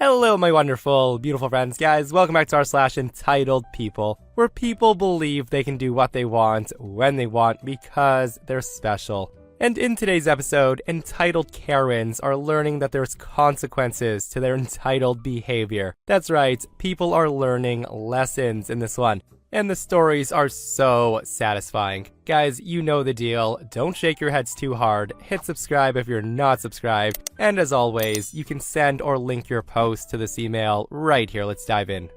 Hello, my wonderful, beautiful friends, guys. Welcome back to entitled people, where people believe they can do what they want, when they want, because they're special. And in today's episode, entitled Karens are learning that there's consequences to their entitled behavior. That's right, people are learning lessons in this one. And the stories are so satisfying. Guys, you know the deal. Don't shake your heads too hard. Hit subscribe if you're not subscribed. And as always, you can send or link your post to this email right here. Let's dive in.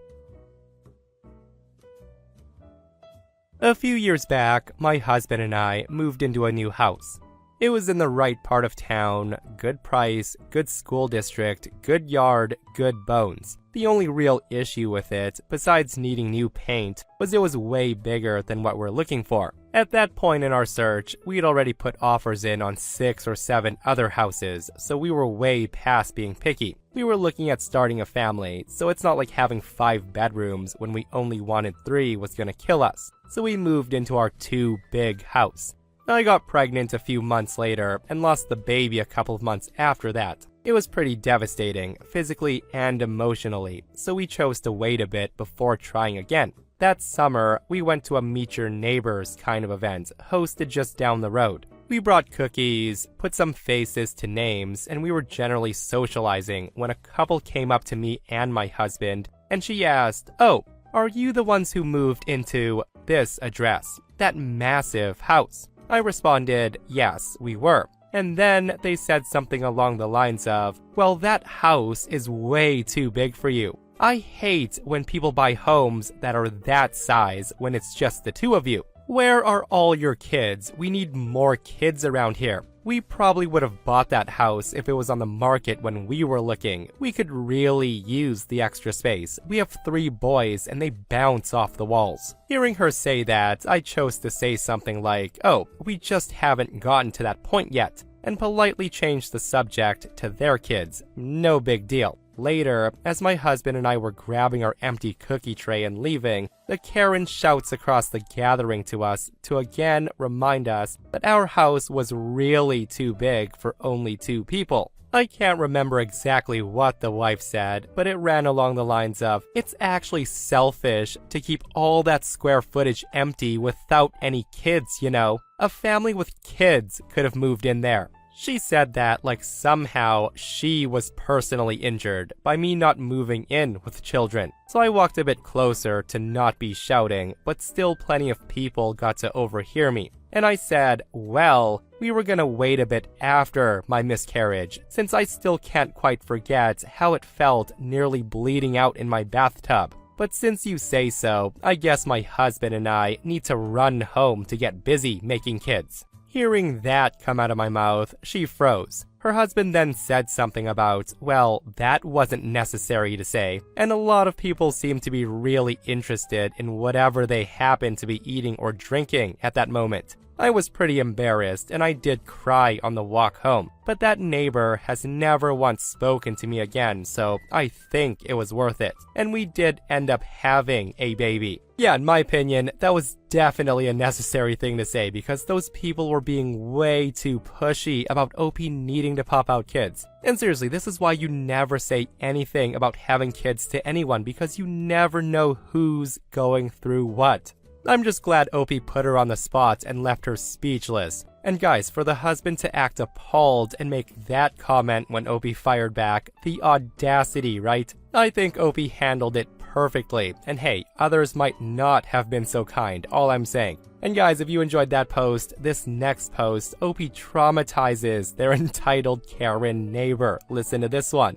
A few years back, my husband and I moved into a new house. It was in the right part of town, good price, good school district, good yard, good bones. The only real issue with it, besides needing new paint, was it was way bigger than what we're looking for. At that point in our search, we had already put offers in on 6 or 7 other houses, so we were way past being picky. We were looking at starting a family, so it's not like having 5 bedrooms when we only wanted 3 was gonna kill us. So we moved into our 2 big house. I got pregnant a few months later and lost the baby a couple of months after that. It was pretty devastating, physically and emotionally, so we chose to wait a bit before trying again. That summer, we went to a Meet Your Neighbors kind of event, hosted just down the road. We brought cookies, put some faces to names, and we were generally socializing when a couple came up to me and my husband, and she asked, "Oh, are you the ones who moved into this address, that massive house?" I responded, yes, we were. And then they said something along the lines of, well, that house is way too big for you. I hate when people buy homes that are that size when it's just the 2 of you. Where are all your kids? We need more kids around here. We probably would have bought that house if it was on the market when we were looking. We could really use the extra space. We have 3 boys and they bounce off the walls. Hearing her say that, I chose to say something like, oh, we just haven't gotten to that point yet, and politely changed the subject to their kids. No big deal. Later, as my husband and I were grabbing our empty cookie tray and leaving, the Karen shouts across the gathering to us to again remind us that our house was really too big for only 2 people. I can't remember exactly what the wife said, but it ran along the lines of, it's actually selfish to keep all that square footage empty without any kids, you know. A family with kids could have moved in there. She said that like somehow she was personally injured by me not moving in with children. So I walked a bit closer to not be shouting, but still plenty of people got to overhear me. And I said, well, we were gonna wait a bit after my miscarriage, since I still can't quite forget how it felt nearly bleeding out in my bathtub. But since you say so, I guess my husband and I need to run home to get busy making kids. Hearing that come out of my mouth, she froze. Her husband then said something about, well, that wasn't necessary to say, and a lot of people seemed to be really interested in whatever they happened to be eating or drinking at that moment. I was pretty embarrassed, and I did cry on the walk home, but that neighbor has never once spoken to me again, so I think it was worth it. And we did end up having a baby. Yeah, in my opinion, that was definitely a necessary thing to say because those people were being way too pushy about OP needing to pop out kids. And seriously, this is why you never say anything about having kids to anyone because you never know who's going through what. I'm just glad OP put her on the spot and left her speechless. And guys, for the husband to act appalled and make that comment when OP fired back, the audacity, right? I think OP handled it perfectly. And hey, others might not have been so kind, all I'm saying. And guys, if you enjoyed that post, this next post, OP traumatizes their entitled Karen neighbor. Listen to this one.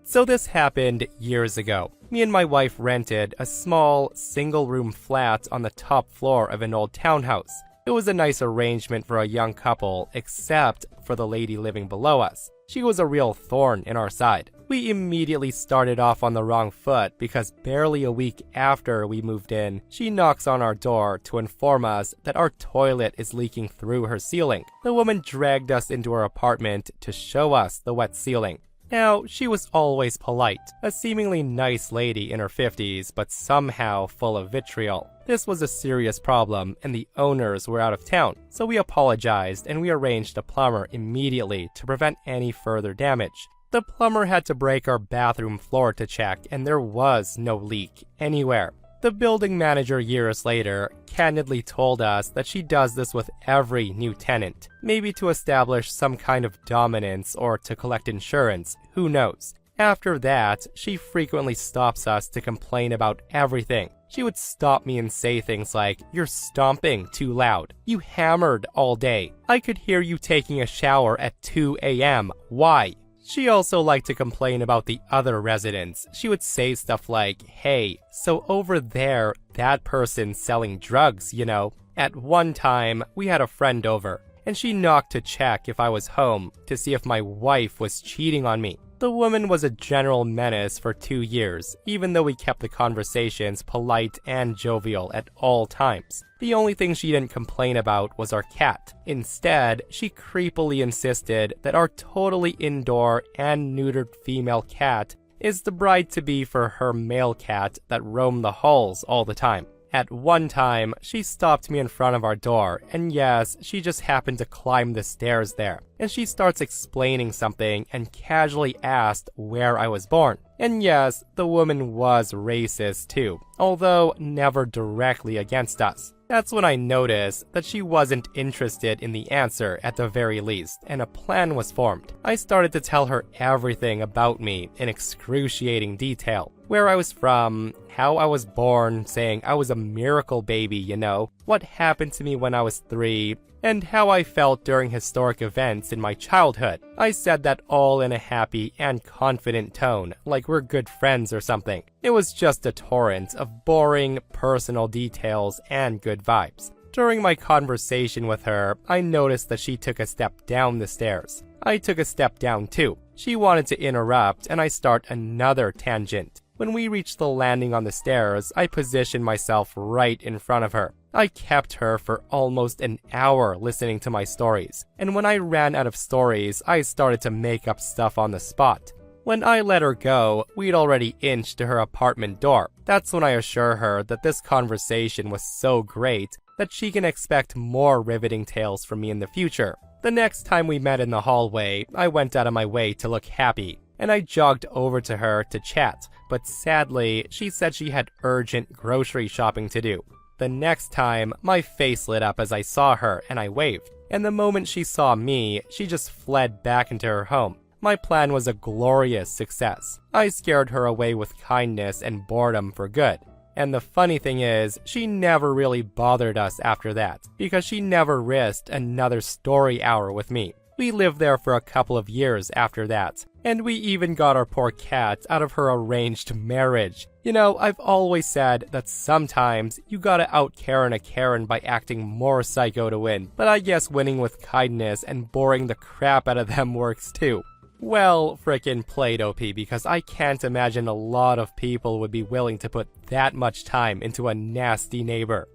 So this happened years ago. Me and my wife rented a small, single-room flat on the top floor of an old townhouse. It was a nice arrangement for a young couple, except for the lady living below us. She was a real thorn in our side. We immediately started off on the wrong foot because barely a week after we moved in, she knocks on our door to inform us that our toilet is leaking through her ceiling. The woman dragged us into her apartment to show us the wet ceiling. Now, she was always polite, a seemingly nice lady in her 50s, but somehow full of vitriol. This was a serious problem, and the owners were out of town, so we apologized and we arranged a plumber immediately to prevent any further damage. The plumber had to break our bathroom floor to check, and there was no leak anywhere. The building manager years later candidly told us that she does this with every new tenant, maybe to establish some kind of dominance or to collect insurance, who knows. After that, she frequently stops us to complain about everything. She would stop me and say things like, "You're stomping too loud. You hammered all day. I could hear you taking a shower at 2 a.m. Why?" She also liked to complain about the other residents. She would say stuff like, "Hey, so over there, that person's selling drugs, you know." At one time, we had a friend over, and she knocked to check if I was home to see if my wife was cheating on me. The woman was a general menace for 2 years, even though we kept the conversations polite and jovial at all times. The only thing she didn't complain about was our cat. Instead, she creepily insisted that our totally indoor and neutered female cat is the bride-to-be for her male cat that roamed the halls all the time. At one time, she stopped me in front of our door, and yes, she just happened to climb the stairs there. And she starts explaining something and casually asked where I was born. And yes, the woman was racist too, although never directly against us. That's when I noticed that she wasn't interested in the answer at the very least, and a plan was formed. I started to tell her everything about me in excruciating detail. Where I was from, how I was born, saying I was a miracle baby, you know, what happened to me when I was 3, and how I felt during historic events in my childhood. I said that all in a happy and confident tone, like we're good friends or something. It was just a torrent of boring, personal details and good vibes. During my conversation with her, I noticed that she took a step down the stairs. I took a step down too. She wanted to interrupt, and I start another tangent. When we reached the landing on the stairs, I positioned myself right in front of her. I kept her for almost an hour listening to my stories, and when I ran out of stories, I started to make up stuff on the spot. When I let her go, we'd already inched to her apartment door. That's when I assure her that this conversation was so great that she can expect more riveting tales from me in the future. The next time we met in the hallway, I went out of my way to look happy, and I jogged over to her to chat, but sadly, she said she had urgent grocery shopping to do. The next time, my face lit up as I saw her, and I waved. And the moment she saw me, she just fled back into her home. My plan was a glorious success. I scared her away with kindness and boredom for good. And the funny thing is, she never really bothered us after that, because she never risked another story hour with me. We lived there for a couple of years after that, and we even got our poor cat out of her arranged marriage. You know, I've always said that sometimes you gotta out-Karen a Karen by acting more psycho to win, but I guess winning with kindness and boring the crap out of them works too. Well, frickin' played OP, because I can't imagine a lot of people would be willing to put that much time into a nasty neighbor.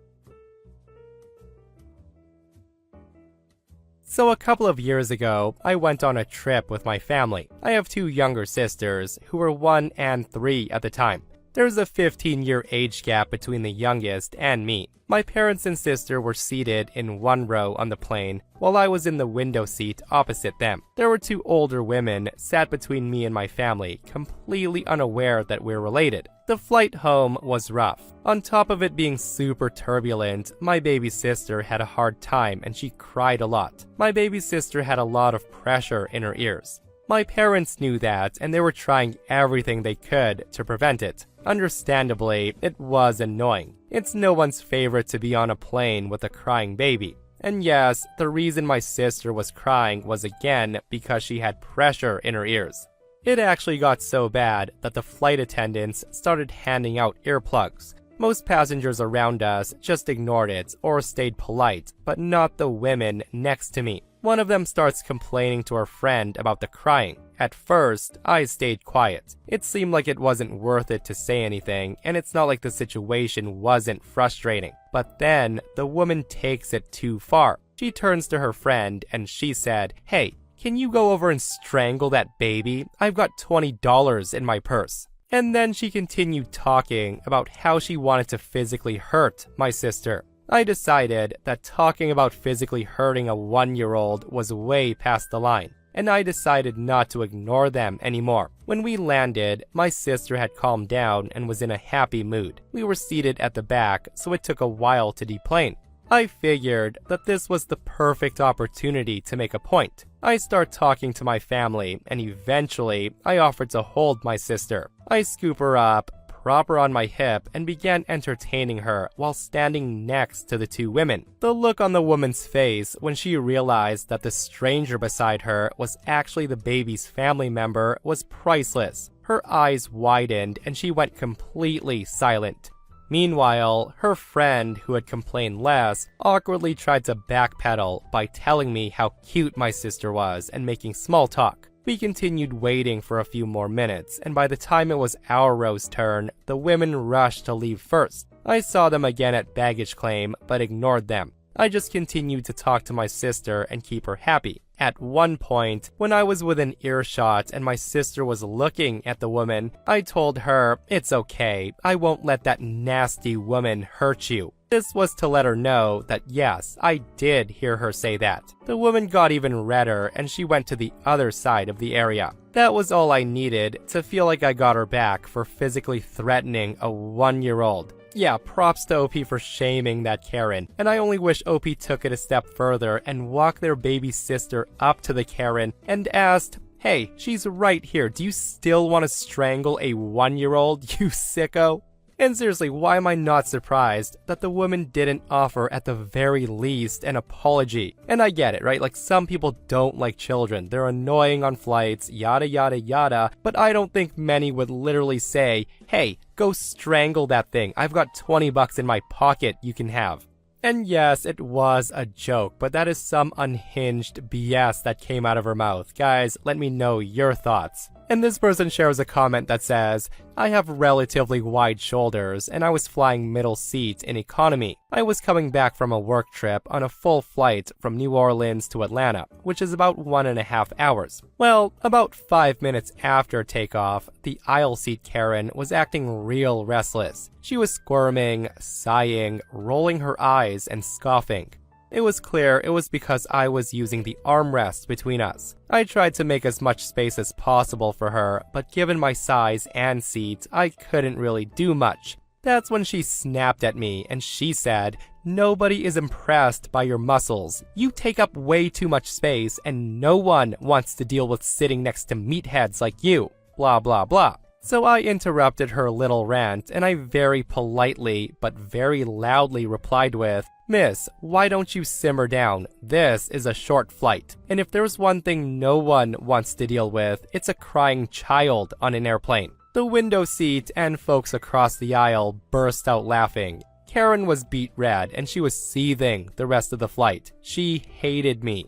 So a couple of years ago, I went on a trip with my family. I have 2 younger sisters, who were 1 and 3 at the time. There's a 15-year age gap between the youngest and me. My parents and sister were seated in one row on the plane, while I was in the window seat opposite them. There were 2 older women sat between me and my family, completely unaware that we're related. The flight home was rough. On top of it being super turbulent, my baby sister had a hard time and she cried a lot. My baby sister had a lot of pressure in her ears. My parents knew that, and they were trying everything they could to prevent it. Understandably, it was annoying. It's no one's favorite to be on a plane with a crying baby. And yes, the reason my sister was crying was again because she had pressure in her ears. It actually got so bad that the flight attendants started handing out earplugs. Most passengers around us just ignored it or stayed polite, but not the women next to me. One of them starts complaining to her friend about the crying. At first, I stayed quiet. It seemed like it wasn't worth it to say anything, and it's not like the situation wasn't frustrating. But then, the woman takes it too far. She turns to her friend and she said, "Hey, "Can you go over and strangle that baby? I've got $20 in my purse." And then she continued talking about how she wanted to physically hurt my sister. I decided that talking about physically hurting a 1-year-old was way past the line, and I decided not to ignore them anymore. When we landed, my sister had calmed down and was in a happy mood. We were seated at the back, so it took a while to deplane. I figured that this was the perfect opportunity to make a point. I start talking to my family, and eventually, I offered to hold my sister. I scoop her up, prop her on my hip, and began entertaining her while standing next to the two women. The look on the woman's face when she realized that the stranger beside her was actually the baby's family member was priceless. Her eyes widened, and she went completely silent. Meanwhile, her friend, who had complained less, awkwardly tried to backpedal by telling me how cute my sister was and making small talk. We continued waiting for a few more minutes, and by the time it was our row's turn, the women rushed to leave first. I saw them again at baggage claim, but ignored them. I just continued to talk to my sister and keep her happy. At one point, when I was within earshot and my sister was looking at the woman, I told her, "It's okay, I won't let that nasty woman hurt you." This was to let her know that yes, I did hear her say that. The woman got even redder and she went to the other side of the area. That was all I needed to feel like I got her back for physically threatening a 1-year-old. Yeah, props to OP for shaming that Karen, and I only wish OP took it a step further and walked their baby sister up to the Karen and asked, "Hey, she's right here, do you still want to strangle a 1-year-old, you sicko?" And seriously, why am I not surprised that the woman didn't offer at the very least an apology? And I get it, right? Like, some people don't like children, they're annoying on flights, yada yada yada, but I don't think many would literally say, "Hey, go strangle that thing, I've got $20 in my pocket you can have." And yes, it was a joke, but that is some unhinged BS that came out of her mouth. Guys, let me know your thoughts. And this person shares a comment that says, "I have relatively wide shoulders and I was flying middle seat in economy. I was coming back from a work trip on a full flight from New Orleans to Atlanta, which is about 1.5 hours. Well, about 5 minutes after takeoff, the aisle seat Karen was acting real restless. She was squirming, sighing, rolling her eyes, and scoffing. It was clear it was because I was using the armrest between us. I tried to make as much space as possible for her, but given my size and seat, I couldn't really do much. That's when she snapped at me and she said, "Nobody is impressed by your muscles. You take up way too much space and no one wants to deal with sitting next to meatheads like you. Blah blah blah." So I interrupted her little rant and I very politely but very loudly replied with, "Miss, why don't you simmer down? This is a short flight. And if there's one thing no one wants to deal with, it's a crying child on an airplane." The window seat and folks across the aisle burst out laughing. Karen was beet red and she was seething the rest of the flight. She hated me.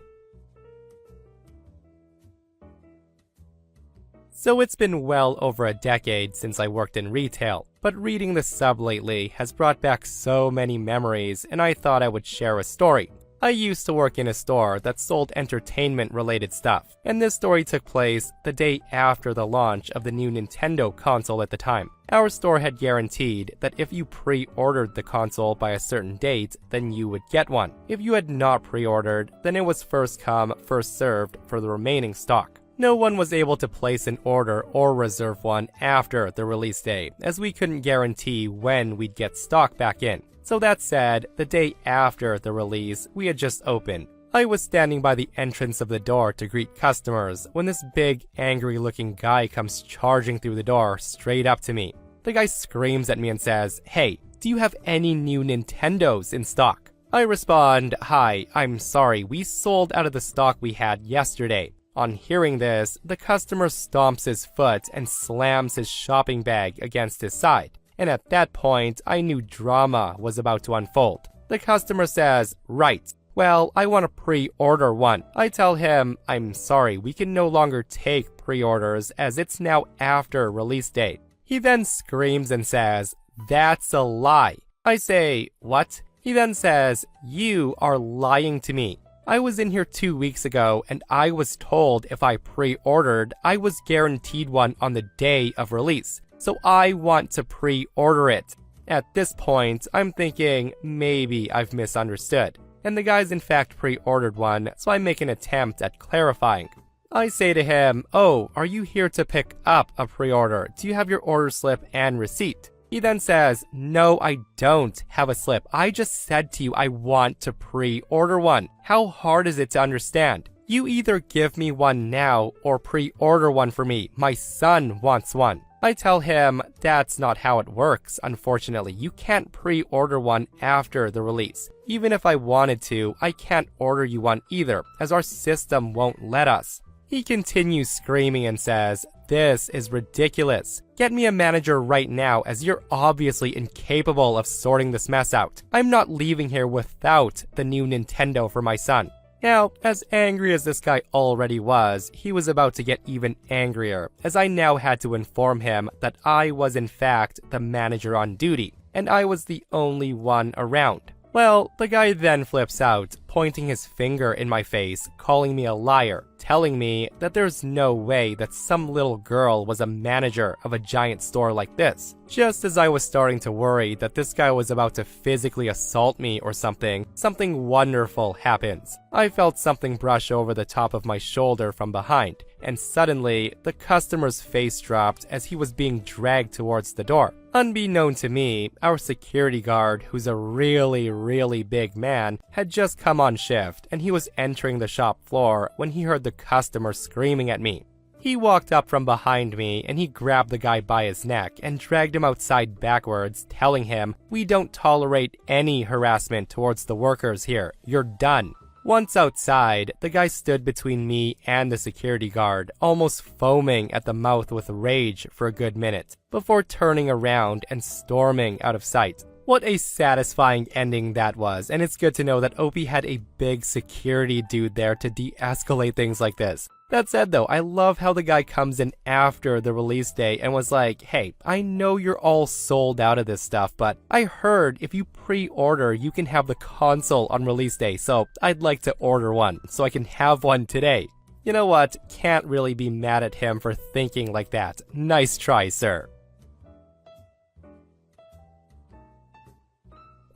So it's been well over a decade since I worked in retail, but reading the sub lately has brought back so many memories and I thought I would share a story. I used to work in a store that sold entertainment-related stuff, and this story took place the day after the launch of the new Nintendo console at the time. Our store had guaranteed that if you pre-ordered the console by a certain date, then you would get one. If you had not pre-ordered, then it was first come, first served for the remaining stock. No one was able to place an order or reserve one after the release day, as we couldn't guarantee when we'd get stock back in. So that said, the day after the release, we had just opened. I was standing by the entrance of the door to greet customers when this big, angry-looking guy comes charging through the door straight up to me. The guy screams at me and says, "Hey, do you have any new Nintendos in stock?" I respond, "Hi, I'm sorry, we sold out of the stock we had yesterday." On hearing this, the customer stomps his foot and slams his shopping bag against his side. And at that point, I knew drama was about to unfold. The customer says, "Right, well, I want to pre-order one." I tell him, "I'm sorry, we can no longer take pre-orders as it's now after release date." He then screams and says, "That's a lie." I say, "What?" He then says, "You are lying to me." I was in here 2 weeks ago and I was told if I pre-ordered, I was guaranteed one on the day of release. So I want to pre-order it. At this point, I'm thinking maybe I've misunderstood. And the guy's in fact pre-ordered one, so I make an attempt at clarifying. I say to him, "Oh, are you here to pick up a pre-order? Do you have your order slip and receipt?" He then says, "No, I don't have a slip. I just said to you I want to pre-order one. How hard is it to understand? You either give me one now or pre-order one for me. My son wants one." I tell him that's not how it works, unfortunately. You can't pre-order one after the release. Even if I wanted to, I can't order you one either, as our system won't let us. He continues screaming and says, "This is ridiculous. Get me a manager right now, as you're obviously incapable of sorting this mess out. I'm not leaving here without the new Nintendo for my son." Now, as angry as this guy already was, he was about to get even angrier, as I now had to inform him that I was in fact the manager on duty, and I was the only one around. Well, the guy then flips out, pointing his finger in my face, calling me a liar, telling me that there's no way that some little girl was a manager of a giant store like this. Just as I was starting to worry that this guy was about to physically assault me or something wonderful happens. I felt something brush over the top of my shoulder from behind, and suddenly, the customer's face dropped as he was being dragged towards the door. Unbeknown to me, our security guard, who's a really big man, had just come on shift, and he was entering the shop floor when he heard the customer screaming at me. He walked up from behind me and he grabbed the guy by his neck and dragged him outside backwards, telling him, "We don't tolerate any harassment towards the workers here. You're done." Once outside, the guy stood between me and the security guard, almost foaming at the mouth with rage for a good minute, before turning around and storming out of sight. What a satisfying ending that was, and it's good to know that OP had a big security dude there to de-escalate things like this. That said though, I love how the guy comes in after the release day and was like, "Hey, I know you're all sold out of this stuff, but I heard if you pre-order, you can have the console on release day, so I'd like to order one, so I can have one today." You know what? Can't really be mad at him for thinking like that. Nice try, sir.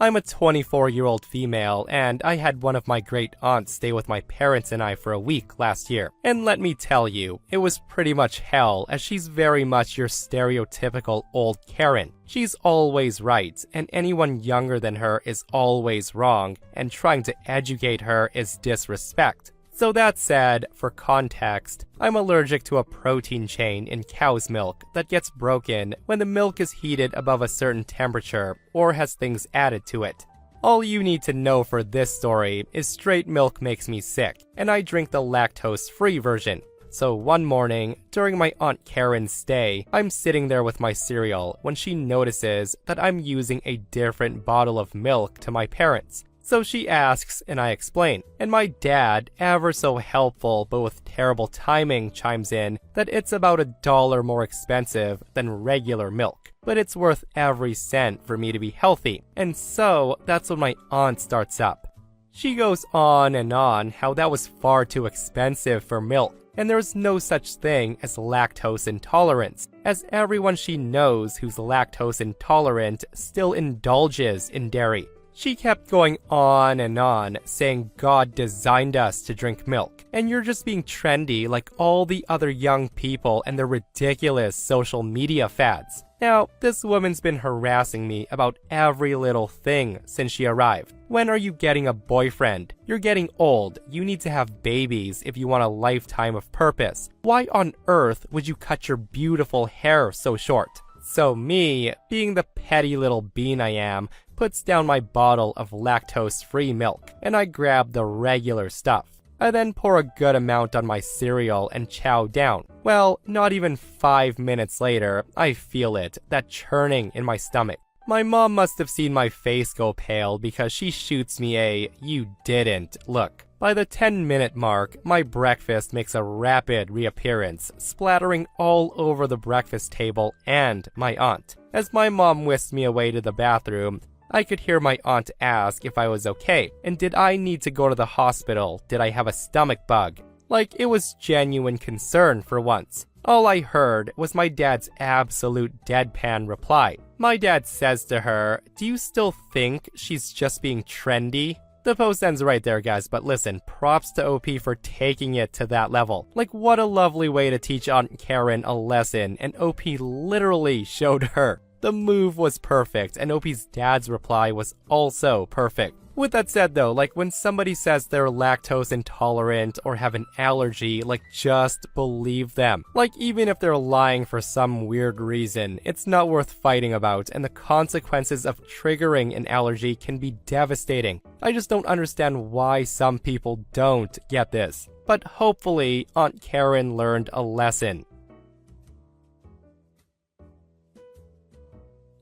I'm a 24-year-old female, and I had one of my great aunts stay with my parents and I for a week last year. And let me tell you, it was pretty much hell, as she's very much your stereotypical old Karen. She's always right, and anyone younger than her is always wrong, and trying to educate her is disrespect. So that said, for context, I'm allergic to a protein chain in cow's milk that gets broken when the milk is heated above a certain temperature or has things added to it. All you need to know for this story is straight milk makes me sick, and I drink the lactose-free version. So one morning, during my Aunt Karen's stay, I'm sitting there with my cereal when she notices that I'm using a different bottle of milk to my parents. So she asks, and I explain. And my dad, ever so helpful but with terrible timing, chimes in that it's about $1 more expensive than regular milk, but it's worth every cent for me to be healthy. And so that's when my aunt starts up. She goes on and on how that was far too expensive for milk, and there's no such thing as lactose intolerance, as everyone she knows who's lactose intolerant still indulges in dairy. She kept going on and on, saying God designed us to drink milk, and you're just being trendy like all the other young people and their ridiculous social media fads. Now, this woman's been harassing me about every little thing since she arrived. When are you getting a boyfriend? You're getting old. You need to have babies if you want a lifetime of purpose. Why on earth would you cut your beautiful hair so short? So me, being the petty little bean I am, puts down my bottle of lactose-free milk, and I grab the regular stuff. I then pour a good amount on my cereal and chow down. Well, not even 5 minutes later, I feel it, that churning in my stomach. My mom must have seen my face go pale because she shoots me a "you didn't" look. By the 10-minute mark, my breakfast makes a rapid reappearance, splattering all over the breakfast table and my aunt. As my mom whisks me away to the bathroom, I could hear my aunt ask if I was okay, and did I need to go to the hospital, did I have a stomach bug? Like it was genuine concern for once. All I heard was my dad's absolute deadpan reply. My dad says to her, "Do you still think she's just being trendy?" The post ends right there, guys, but listen, props to OP for taking it to that level. Like, what a lovely way to teach Aunt Karen a lesson, and OP literally showed her. The move was perfect, and OP's dad's reply was also perfect. With that said though, like when somebody says they're lactose intolerant or have an allergy, like just believe them. Like even if they're lying for some weird reason, it's not worth fighting about, and the consequences of triggering an allergy can be devastating. I just don't understand why some people don't get this. But hopefully Aunt Karen learned a lesson.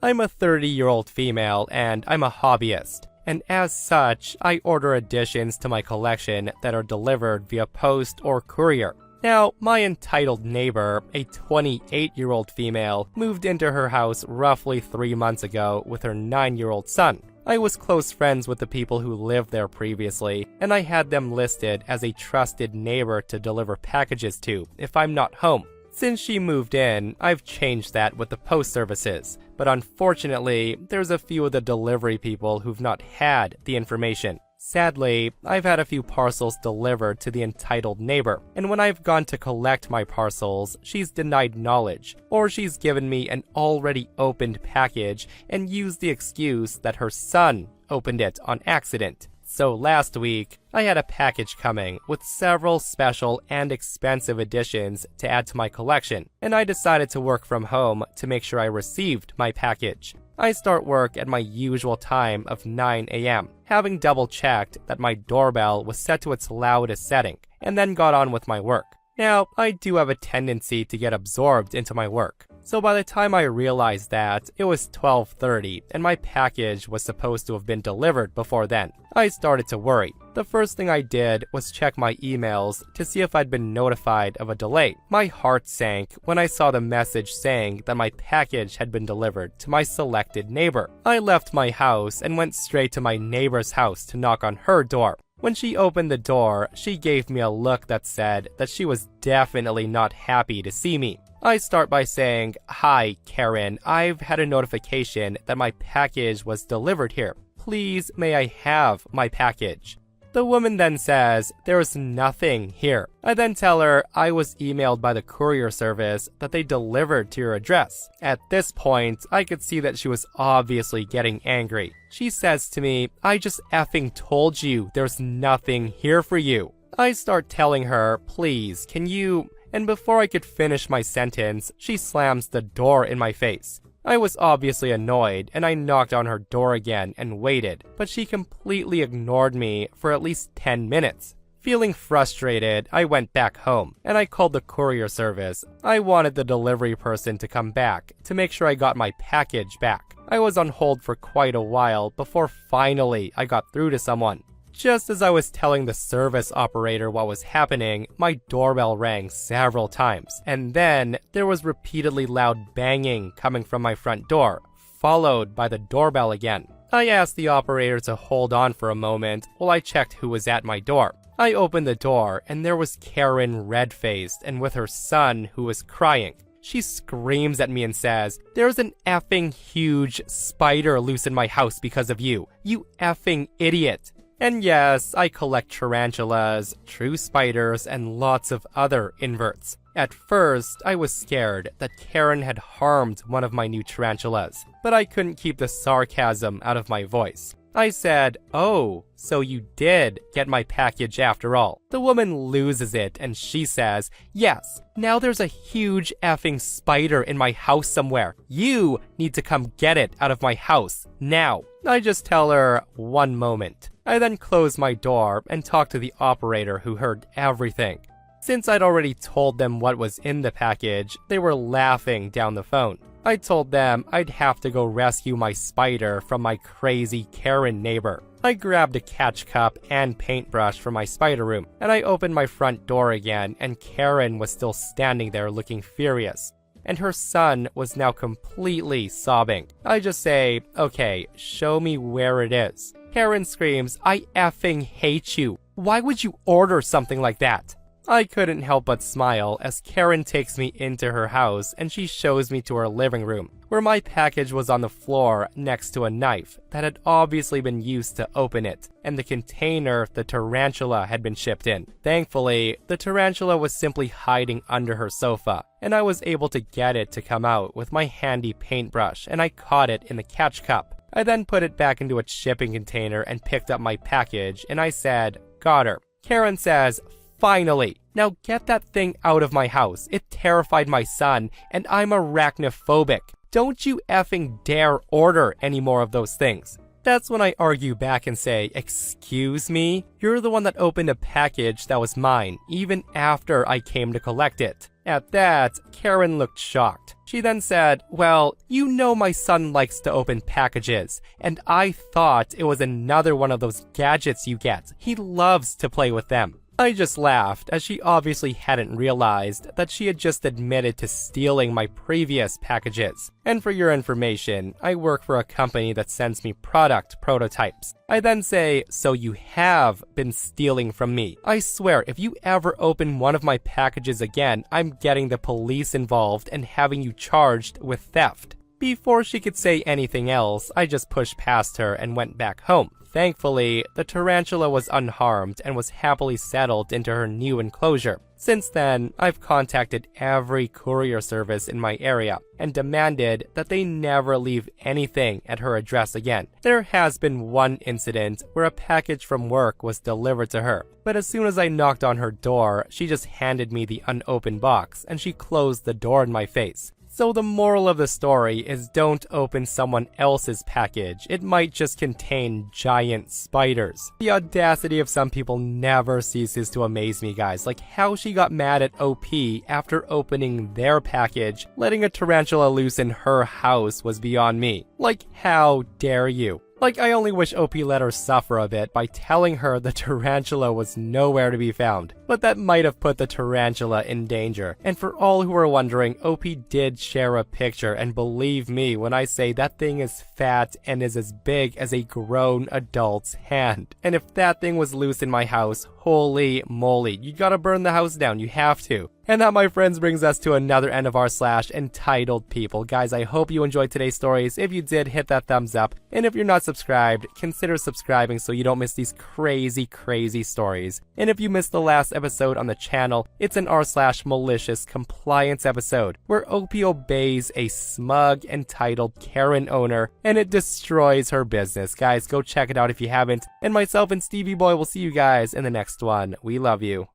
I'm a 30-year-old female and I'm a hobbyist. And as such, I order additions to my collection that are delivered via post or courier. Now, my entitled neighbor, a 28-year-old female, moved into her house roughly 3 months ago with her 9-year-old son. I was close friends with the people who lived there previously, and I had them listed as a trusted neighbor to deliver packages to if I'm not home. Since she moved in, I've changed that with the post services, but unfortunately, there's a few of the delivery people who've not had the information. Sadly, I've had a few parcels delivered to the entitled neighbor, and when I've gone to collect my parcels, she's denied knowledge, or she's given me an already opened package and used the excuse that her son opened it on accident. So last week, I had a package coming with several special and expensive additions to add to my collection, and I decided to work from home to make sure I received my package. I start work at my usual time of 9 a.m., having double-checked that my doorbell was set to its loudest setting, and then got on with my work. Now, I do have a tendency to get absorbed into my work, so by the time I realized that, it was 12:30 and my package was supposed to have been delivered before then. I started to worry. The first thing I did was check my emails to see if I'd been notified of a delay. My heart sank when I saw the message saying that my package had been delivered to my selected neighbor. I left my house and went straight to my neighbor's house to knock on her door. When she opened the door, she gave me a look that said that she was definitely not happy to see me. I start by saying, "Hi, Karen, I've had a notification that my package was delivered here. Please, may I have my package?" The woman then says, "There's nothing here." I then tell her I was emailed by the courier service that they delivered to your address. At this point, I could see that she was obviously getting angry. She says to me, "I just effing told you there's nothing here for you." I start telling her, "Please, can you..." And before I could finish my sentence, she slams the door in my face. I was obviously annoyed, and I knocked on her door again and waited, but she completely ignored me for at least 10 minutes. Feeling frustrated, I went back home, and I called the courier service. I wanted the delivery person to come back to make sure I got my package back. I was on hold for quite a while before finally I got through to someone. Just as I was telling the service operator what was happening, my doorbell rang several times, and then there was repeatedly loud banging coming from my front door, followed by the doorbell again. I asked the operator to hold on for a moment while I checked who was at my door. I opened the door, and there was Karen red-faced and with her son who was crying. She screams at me and says, "There's an effing huge spider loose in my house because of you, you effing idiot." And yes, I collect tarantulas, true spiders, and lots of other inverts. At first, I was scared that Karen had harmed one of my new tarantulas, but I couldn't keep the sarcasm out of my voice. I said, "Oh, so you did get my package after all." The woman loses it and she says, "Yes, now there's a huge effing spider in my house somewhere. You need to come get it out of my house, now." I just tell her, "One moment." I then close my door and talk to the operator who heard everything. Since I'd already told them what was in the package, they were laughing down the phone. I told them I'd have to go rescue my spider from my crazy Karen neighbor. I grabbed a catch cup and paintbrush from my spider room, and I opened my front door again, and Karen was still standing there looking furious. and her son was now completely sobbing. I just say, okay, show me where it is. Karen screams, I effing hate you. Why would you order something like that? I couldn't help but smile as Karen takes me into her house and she shows me to her living room, where my package was on the floor next to a knife that had obviously been used to open it, and the container the tarantula had been shipped in. Thankfully, the tarantula was simply hiding under her sofa, and I was able to get it to come out with my handy paintbrush, and I caught it in the catch cup. I then put it back into its shipping container and picked up my package, and I said, got her. Karen says, finally! Now get that thing out of my house. It terrified my son, and I'm arachnophobic. Don't you effing dare order any more of those things. That's when I argue back and say, excuse me? You're the one that opened a package that was mine, even after I came to collect it. At that, Karen looked shocked. She then said, well, you know my son likes to open packages, and I thought it was another one of those gadgets you get. He loves to play with them. I just laughed, as she obviously hadn't realized that she had just admitted to stealing my previous packages. And for your information, I work for a company that sends me product prototypes. I then say, so you have been stealing from me. I swear, if you ever open one of my packages again, I'm getting the police involved and having you charged with theft. Before she could say anything else, I just pushed past her and went back home. Thankfully, the tarantula was unharmed and was happily settled into her new enclosure. Since then, I've contacted every courier service in my area and demanded that they never leave anything at her address again. There has been one incident where a package from work was delivered to her, but as soon as I knocked on her door, she just handed me the unopened box and she closed the door in my face. So the moral of the story is don't open someone else's package. It might just contain giant spiders. The audacity of some people never ceases to amaze me, guys. Like how she got mad at OP after opening their package. Letting a tarantula loose in her house was beyond me. Like, how dare you? Like, I only wish OP let her suffer a bit by telling her the tarantula was nowhere to be found. But that might have put the tarantula in danger. And for all who are wondering, OP did share a picture, and believe me when I say that thing is fat and is as big as a grown adult's hand. And if that thing was loose in my house, holy moly, you gotta burn the house down, you have to. And that, my friends, brings us to another end of our / entitled people. Guys, I hope you enjoyed today's stories. If you did, hit that thumbs up. And if you're not subscribed, consider subscribing so you don't miss these crazy stories. And if you missed the last episode on the channel, it's an r/ malicious compliance episode where OP obeys a smug, entitled Karen owner and it destroys her business. Guys, go check it out if you haven't. And myself and Stevie Boy will see you guys in the next one. We love you.